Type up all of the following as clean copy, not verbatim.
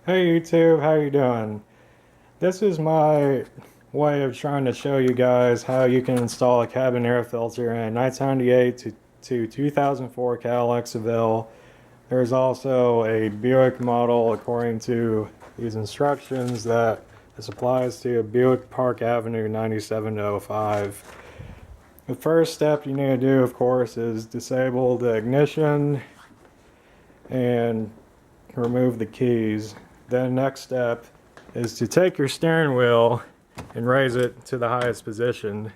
Hey YouTube, how you doing? This is my way of trying to show you guys how you can install a cabin air filter in a 1998 to 2004 Cadillac Seville. There's also a Buick model according to these instructions that this applies to a Buick Park Avenue 9705. The first step you need to do, of course, is disable the ignition and remove the keys. Then next step is to take your steering wheel and raise it to the highest position.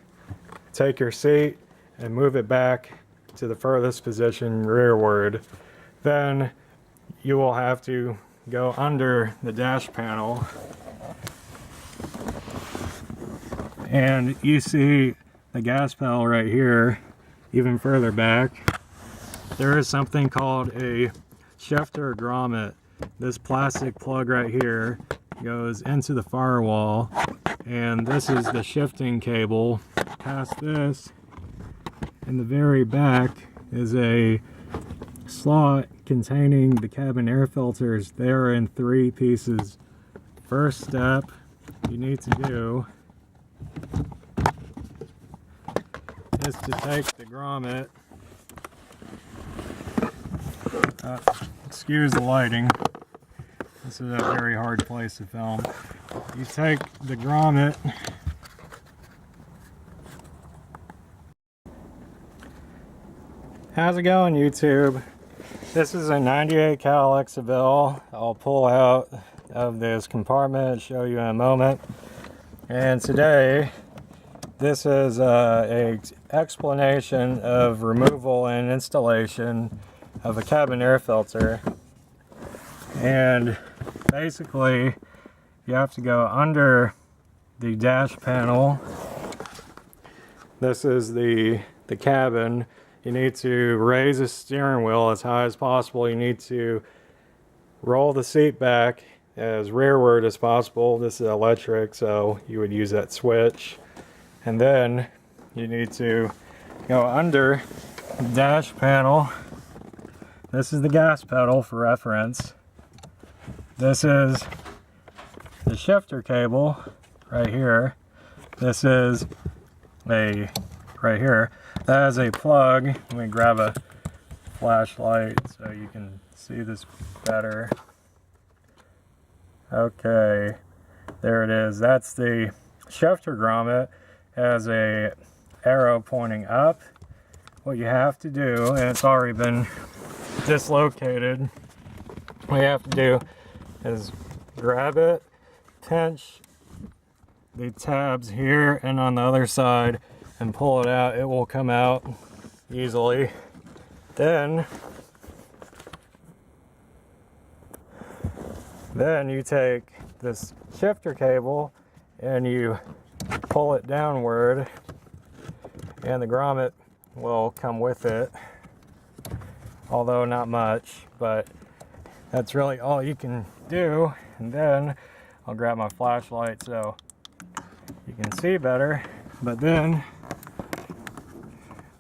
Take your seat and move it back to the furthest position rearward. Then you will have to go under the dash panel, and you see the gas pedal right here. Even further back, there is something called a shifter grommet. This plastic plug right here goes into the firewall, and this is the shifting cable. Past this, in the very back, is a slot containing the cabin air filters. They are in 3 pieces. First step you need to do is to take the grommet. Excuse the lighting. This is a very hard place to film. You take the grommet. How's it going, YouTube? This is a 98 Cadillac Seville. I'll pull out of this compartment and show you in a moment. And today, this is an explanation of removal and installation of a cabin air filter. And basically, you have to go under the dash panel. This is the cabin. You need to raise the steering wheel as high as possible. You need to roll the seat back as rearward as possible. This is electric, so you would use that switch. And then you need to go under the dash panel. This is the gas pedal for reference. This is the shifter cable right here. This is right here. That is a plug. Let me grab a flashlight so you can see this better. Okay, there it is. That's the shifter grommet. Has a arrow pointing up. What you have to do, and it's already been dislocated, what you have to do is grab it, pinch the tabs here and on the other side, and pull it out. It will come out easily. Then you take this shifter cable and you pull it downward, and the grommet will come with it, although not much, but that's really all you can do. And then I'll grab my flashlight so you can see better. But then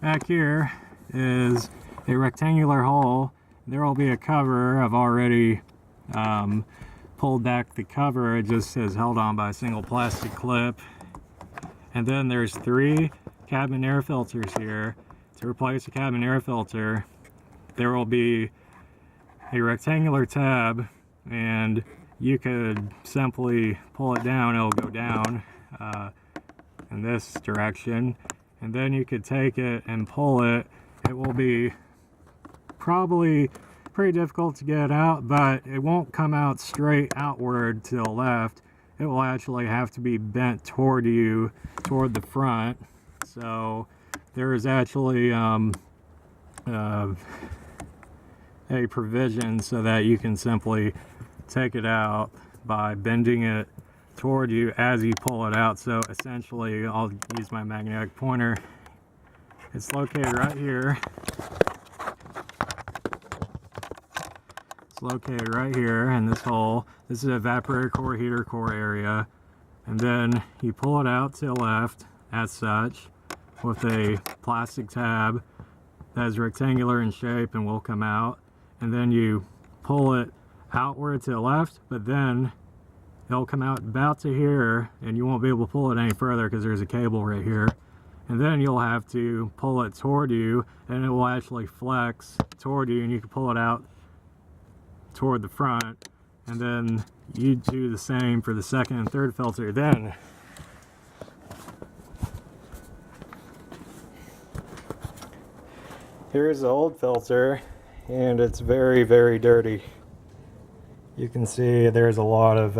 back here is a rectangular hole. There will be a cover. I've already pulled back the cover. It just says held on by a single plastic clip. And then there's 3 cabin air filters here. To replace a cabin air filter, there will be a rectangular tab, and you could simply pull it down. It'll go down in this direction, and then you could take it and pull it. It will be probably pretty difficult to get out, but it won't come out straight outward to the left. It will actually have to be bent toward you, toward the front. So there is actually a provision so that you can simply take it out by bending it toward you as you pull it out. So essentially, I'll use my magnetic pointer. It's located right here. It's located right here in this hole. This is an evaporator core, heater core area. And then you pull it out to the left as such with a plastic tab that is rectangular in shape and will come out. And then you pull it outward to the left, but then it'll come out about to here, and you won't be able to pull it any further because there's a cable right here. And then you'll have to pull it toward you, and it will actually flex toward you, and you can pull it out toward the front. And then you do the same for the second and third filter. Then here's the old filter, and it's very, very dirty. You can see there's a lot of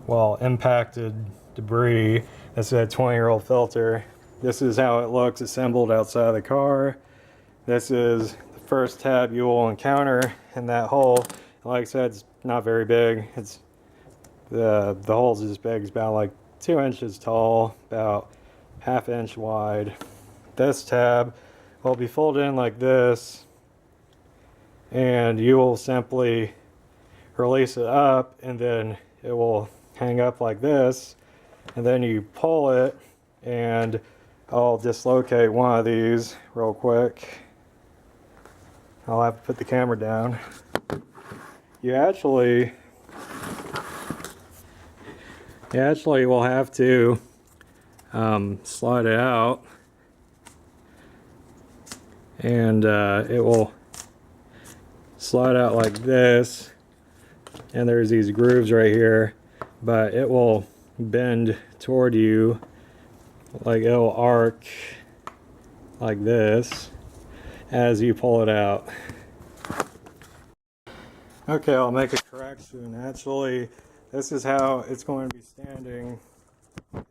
well, impacted debris. This is a 20-year-old filter. This is how it looks assembled outside of the car. This is the first tab you will encounter in that hole. Like I said, it's not very big. It's the hole's as big. It's about like 2 inches tall, about ½ inch wide. This tab will be folded in like this, and you will simply release it up, and then it will hang up like this, and then you pull it, and I'll dislocate one of these real quick. I'll have to put the camera down. You actually will have to slide it out, and it will slide out like this, and there's these grooves right here, but it will bend toward you, like it'll arc like this as you pull it out. Okay, I'll make a correction. Actually, this is how it's going to be standing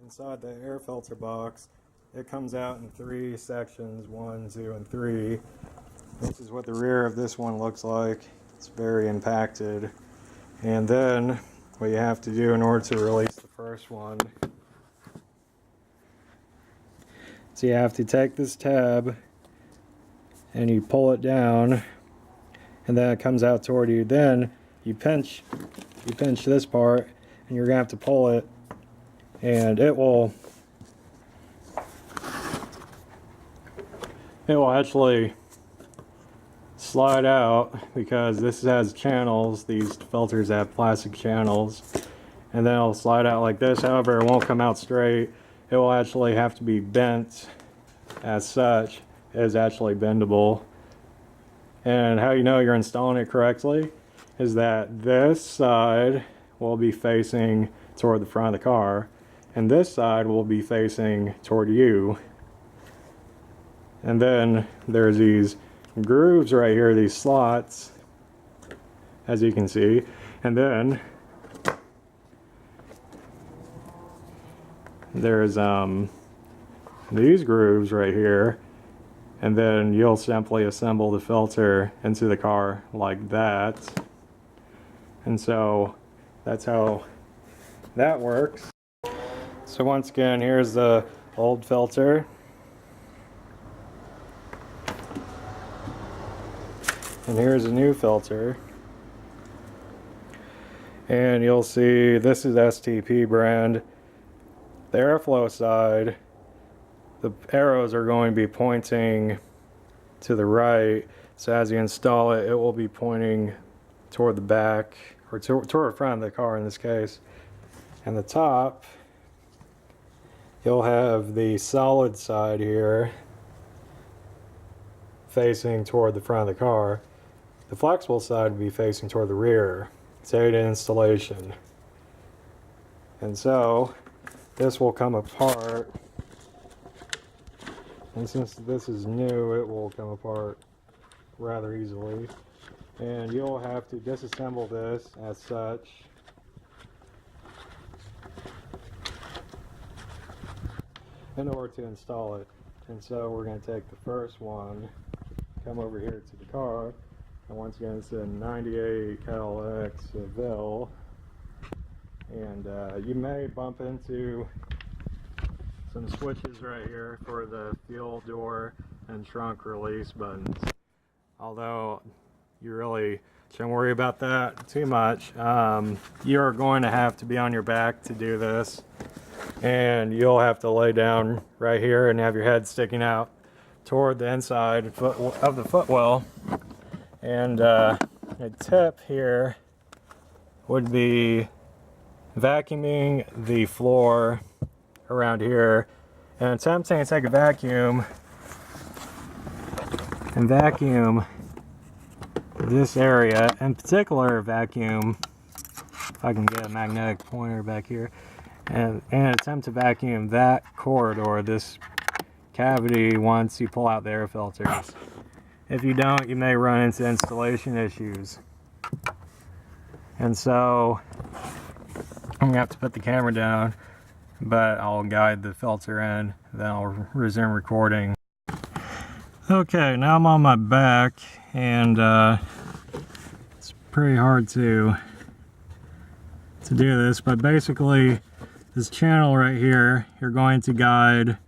inside the air filter box. It comes out in 3 sections, 1, 2, and 3. This is what the rear of this one looks like. It's very impacted. And then what you have to do in order to release the first one, so you have to take this tab and you pull it down, and then it comes out toward you. Then you pinch this part, and you're gonna have to pull it, and it will actually slide out, because this has channels. These filters have plastic channels, and then it'll slide out like this. However, it won't come out straight. It will actually have to be bent as such. It is actually bendable. And how you know you're installing it correctly is that this side will be facing toward the front of the car, and this side will be facing toward you. And then there's these grooves right here, these slots, as you can see, and then there's these grooves right here, and then you'll simply assemble the filter into the car like that. And so that's how that works. So once again, here's the old filter. And here's a new filter. And you'll see this is STP brand. The airflow side, the arrows are going to be pointing to the right. So as you install it, it will be pointing toward the back, or toward the front of the car in this case. And the top, you'll have the solid side here facing toward the front of the car. The flexible side will be facing toward the rear. It's aided installation. And so this will come apart, and since this is new, it will come apart rather easily, and you'll have to disassemble this as such, in order to install it. And so we're going to take the first one, come over here to the car, and once again it's a 98 Cadillac Seville, and you may bump into some switches right here for the fuel door and trunk release buttons, although you really shouldn't worry about that too much. You're going to have to be on your back to do this, and you'll have to lay down right here and have your head sticking out toward the inside of the footwell, and a tip here would be vacuuming the floor around here and attempting to take a vacuum and vacuum this area, in particular vacuum, if I can get a magnetic pointer back here, and attempt to vacuum that corridor, this cavity, once you pull out the air filters. If you don't, you may run into installation issues. And so I'm gonna have to put the camera down, but I'll guide the filter in, then I'll resume recording. Okay, now I'm on my back, and it's pretty hard to do this, but basically this channel right here, you're going to guide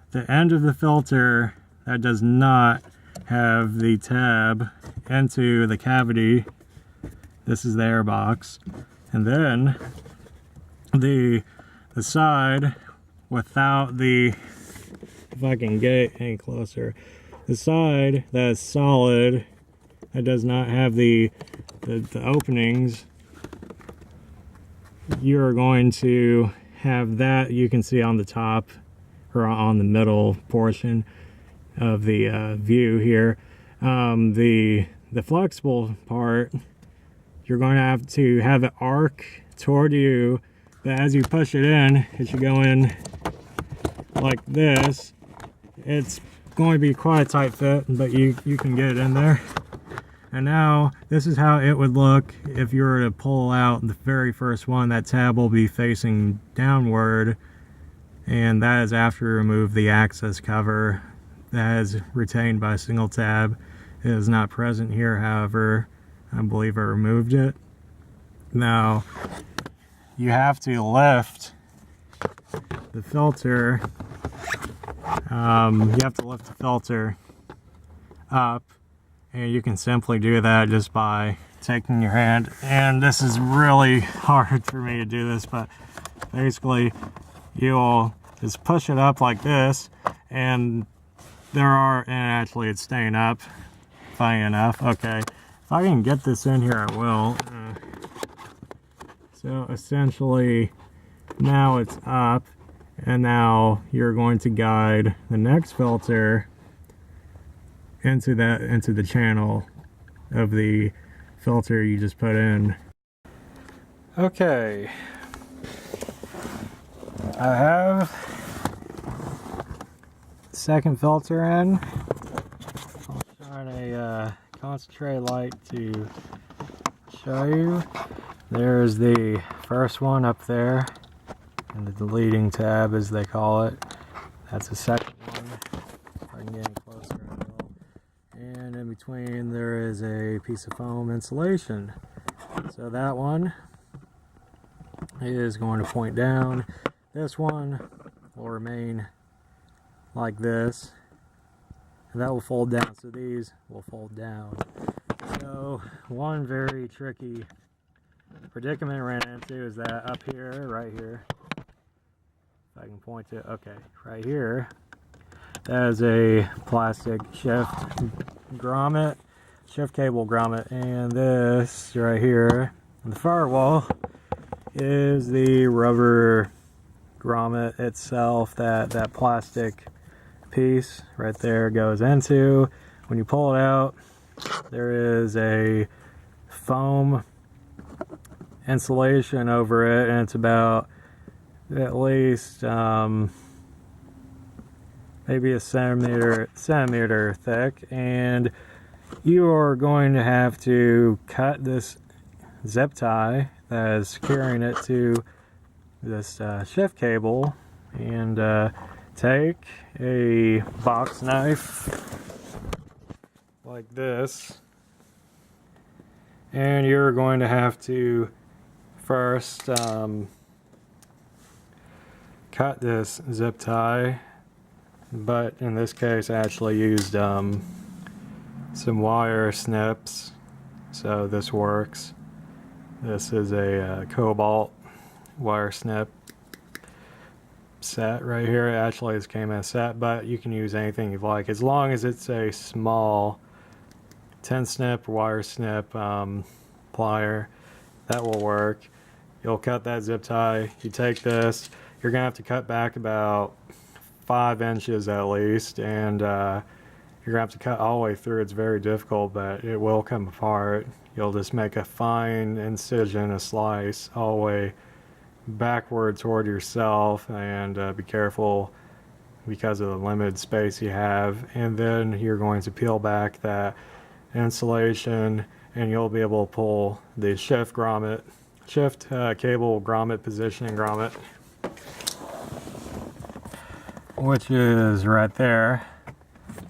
the end of the filter that does not have the tab into the cavity. This is the air box, and then the side without the, if I can get any closer, the side that is solid, that does not have the openings, you're going to have that, you can see on the top or on the middle portion of the view here. The flexible part, you're going to have it arc toward you, but as you push it in, it should go in like this. It's going to be quite a tight fit, but you can get it in there. And now this is how it would look if you were to pull out the very first one. That tab will be facing downward, and that is after you remove the access cover that is retained by a single tab. It is not present here, however. I believe I removed it. Now you have to lift the filter. You have to lift the filter up, and you can simply do that just by taking your hand, and this is really hard for me to do this, but basically you'll just push it up like this, and and actually it's staying up, funny enough. Okay, if I can get this in here, I will. So essentially now it's up, and now you're going to guide the next filter into the channel of the filter you just put in. Okay, I have the second filter in. I'll shine a concentrate light to show you. There's the first one up there, and the deleting tab, as they call it. That's the second one. If I can get any closer, I will. And in between there is a piece of foam insulation. So that one is going to point down. This one will remain like this, and that will fold down. So these will fold down. So one very tricky predicament I ran into is that up here, right here, if I can point to, okay, right here, that is a plastic shift grommet, shift cable grommet, and this right here on the firewall is the rubber grommet itself that plastic piece right there goes into. When you pull it out, there is a foam insulation over it, and it's about at least maybe a centimeter thick, and you are going to have to cut this zip tie that is securing it to this shift cable, and take a box knife like this, and you're going to have to first cut this zip tie, but in this case I actually used some wire snips, so this works. This is a cobalt wire snip set right here. It actually came in a set, but you can use anything you like as long as it's a small 10 snip wire snip plier. That will work. You'll cut that zip tie. You take this, you're gonna have to cut back about 5 inches at least, and you're gonna have to cut all the way through. It's very difficult, but it will come apart. You'll just make a fine incision, a slice, all the way backward toward yourself, and be careful because of the limited space you have. And then you're going to peel back that insulation, and you'll be able to pull the shift cable grommet, positioning grommet, which is right there.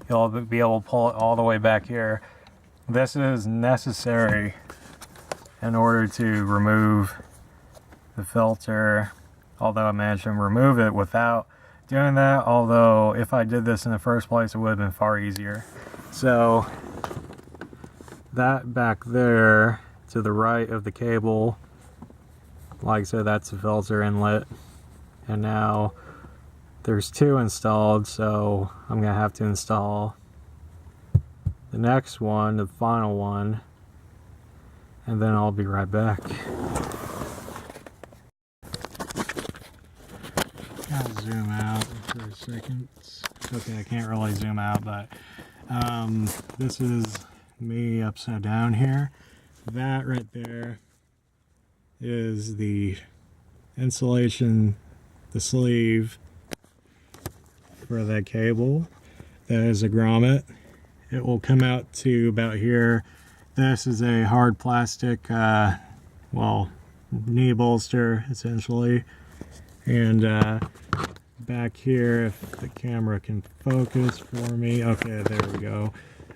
You'll be able to pull it all the way back here. This is necessary in order to remove the filter, although I managed to remove it without doing that. Although if I did this in the first place, it would have been far easier. So that back there to the right of the cable, like I said, that's the filter inlet. And now there's 2 installed, so I'm gonna have to install the next one, the final one, and then I'll be right back. I'll zoom out for a second. Okay, I can't really zoom out, but this is me upside down here. That right there is the insulation, the sleeve for that cable. That is a grommet. It will come out to about here. This is a hard plastic, well, knee bolster essentially. And back here, if the camera can focus for me. Okay, there we go.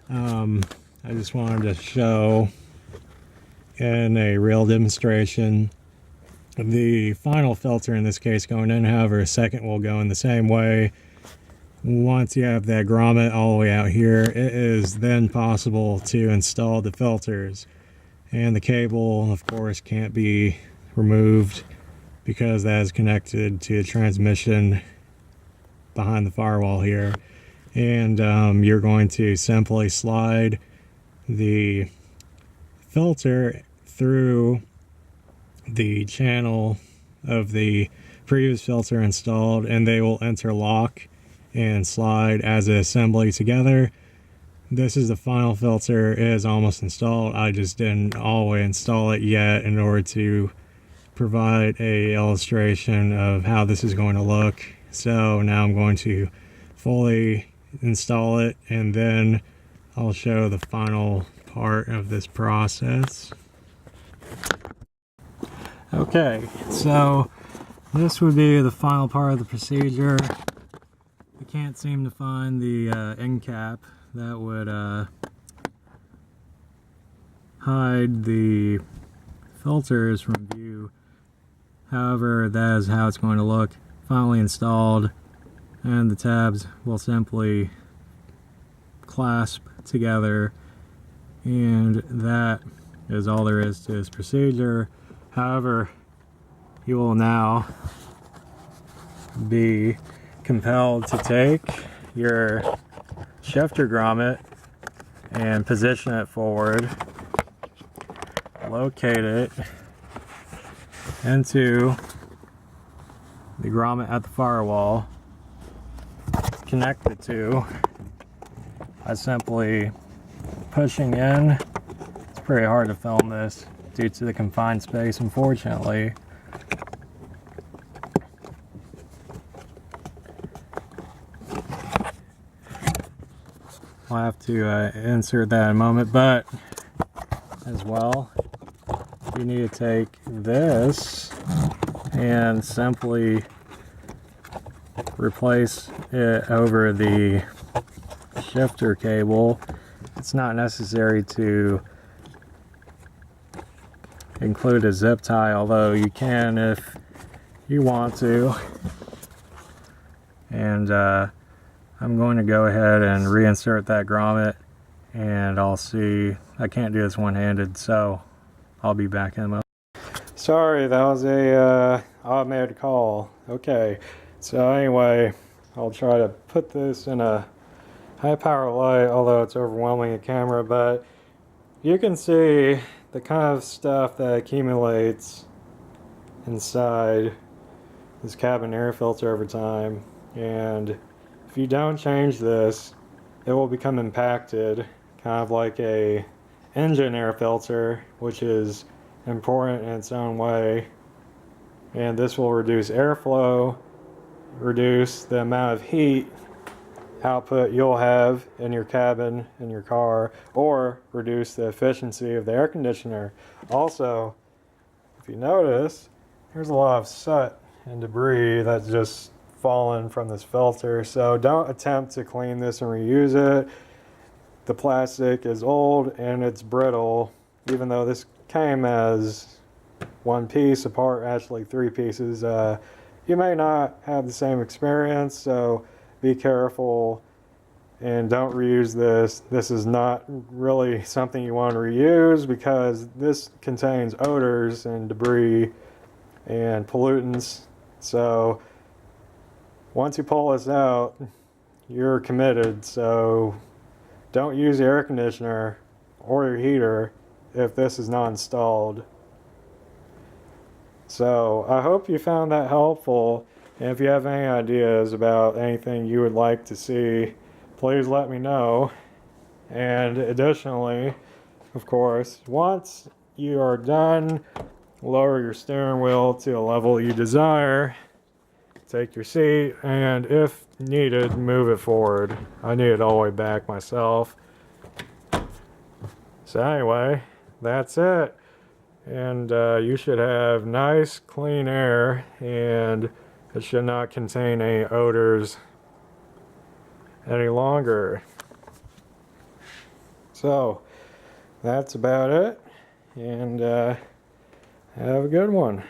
I just wanted to show in a real demonstration the final filter, in this case, going in. However, a second will go in the same way. Once you have that grommet all the way out here, it is then possible to install the filters. And the cable, of course, can't be removed because that is connected to a transmission behind the firewall here. And you're going to simply slide the filter through the channel of the previous filter installed, and they will interlock and slide as an assembly together. This is the final filter. It is almost installed. I just didn't all the way install it yet in order to provide a illustration of how this is going to look. So now I'm going to fully install it, and then I'll show the final part of this process. Okay, so this would be the final part of the procedure. I can't seem to find the end cap that would hide the filters from view. However, that is how it's going to look finally installed, and the tabs will simply clasp together, and that is all there is to this procedure. However, you will now be compelled to take your shifter grommet and position it forward, locate it into the grommet at the firewall, connect the two by simply pushing in. It's pretty hard to film this due to the confined space, unfortunately. I'll have to insert that in a moment, but as well, you need to take this and simply replace it over the shifter cable. It's not necessary to include a zip tie, although you can if you want to. And I'm going to go ahead and reinsert that grommet, and I'll see. I can't do this one-handed, so I'll be back in a moment. Sorry, that was a automated call. Okay, so anyway, I'll try to put this in a high power light, although it's overwhelming the camera, but you can see the kind of stuff that accumulates inside this cabin air filter over time, and if you don't change this, it will become impacted, kind of like a engine air filter, which is important in its own way. And this will reduce airflow, reduce the amount of heat output you'll have in your cabin, in your car, or reduce the efficiency of the air conditioner. Also, if you notice, there's a lot of soot and debris that's just fallen from this filter, so don't attempt to clean this and reuse it. The plastic is old and it's brittle, even though this came as one piece apart, actually 3 pieces. You may not have the same experience, so be careful and don't reuse this. This is not really something you want to reuse because this contains odors and debris and pollutants. So once you pull this out, you're committed. So don't use the air conditioner or your heater if this is not installed. So I hope you found that helpful, and if you have any ideas about anything you would like to see, please let me know. And additionally, of course, once you are done, lower your steering wheel to a level you desire, take your seat, and if needed, move it forward. I need it all the way back myself. So anyway, that's it. And you should have nice clean air, and it should not contain any odors any longer. So that's about it, and have a good one.